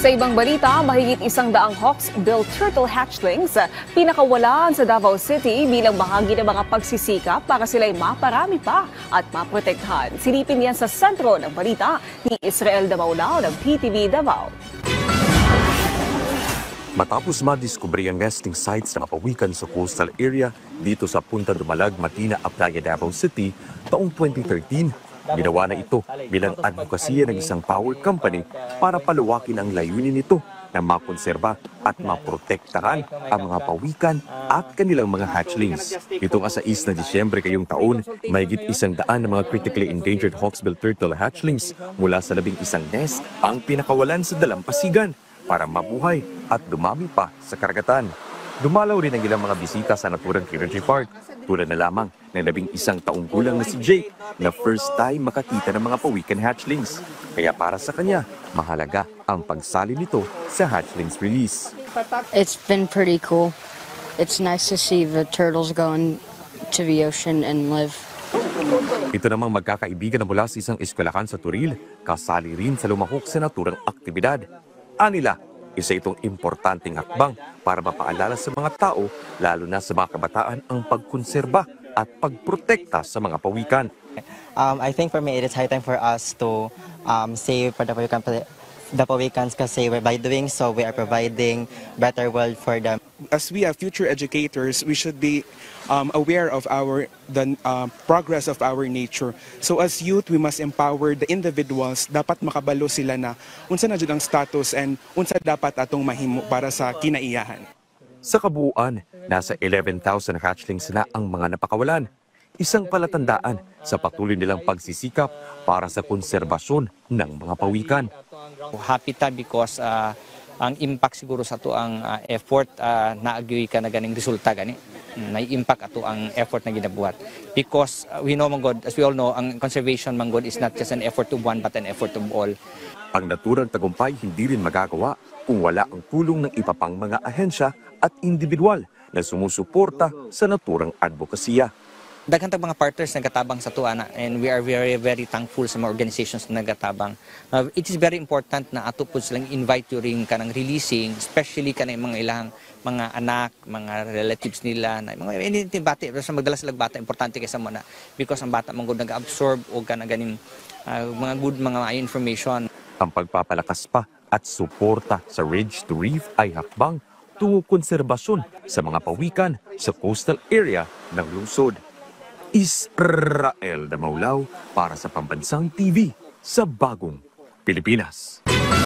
Sa ibang balita, mahigit 100 Hawksbill turtle hatchlings pinakawalan sa Davao City bilang bahagi ng mga pagsisikap para sila'y maparami pa at maprotektahan. Silipin yan sa sentro ng balita ni Israel Damaulao ng PTV Davao. Matapos madiskubre ang nesting sites na mapawikan sa coastal area dito sa Punta Dumalag, Matina, Aplaya, Davao City taong 2013, ginawa na ito bilang advokasya ng isang power company para paluwakin ang layunin nito na makonserba at maprotektahan ang mga pawikan at kanilang mga hatchlings. Itong 6 na Disyembre kayong taon, mahigit 100 na mga critically endangered Hawksbill turtle hatchlings mula sa 11 nest ang pinakawalan sa dalampasigan para mabuhay at dumami pa sa karagatan. Dumalaw rin ang ilang mga bisita sa naturang Kinergy Park, tulad na lamang ng 11 taong gulang na si Jake na first time makakita ng mga pawikan hatchlings. Kaya para sa kanya, mahalaga ang pagsali nito sa hatchlings release. It's been pretty cool. It's nice to see the turtles go into the ocean and live. Ito namang magkakaibigan na mula sa isang eskwelahan sa Turil, kasali rin sa lumahok sa naturang aktibidad. Anila, isa itong importanteng hakbang para mapaalala sa mga tao, lalo na sa mga kabataan, ang pagkonserba at pagprotekta sa mga pawikan. I think for me, it is high time for us to save for the pawikans kasi by doing so, we are providing better world for them. As we are future educators, we should be aware of the progress of our nature. So as youth, we must empower the individuals. Dapat makabalo sila na unsa na jud ang status and unsa dapat atong mahimo para sa kinaiyahan. Sa kabuuan, nasa 11,000 hatchlings na ang mga napakawalan. Isang palatandaan sa patuloy nilang pagsisikap para sa konserbasyon ng mga pawikan. Happy ta because ang impact siguro sa to ang effort naagyoy ka na ganing resulta gani. Na-impact ato ang effort na ginabuhat. Because we know, Manggod, as we all know, ang conservation, Manggod, is not just an effort of one but an effort of all. Ang naturang tagumpay hindi rin magagawa kung wala ang tulong ng iba pang mga ahensya at individual na sumusuporta sa naturang advokasya. Daghang tag mga partners nagatabang sa tuana and we are very very thankful sa mga organizations na nagatabang. It is very important na ato po silang invite during kanang releasing, especially kanang mga ilang mga anak, mga relatives nila, na mga anything bata, pero magdala sila bata importante kaysa mo na because ang bata mong nag-absorb o kanang ganing mga good mga information. Ang pagpapalakas pa at suporta sa Ridge to Reef ay hakbang tungo konserbasyon sa mga pawikan sa coastal area ng lungsod. Israel Damaulao para sa Pambansang TV sa Bagong Pilipinas.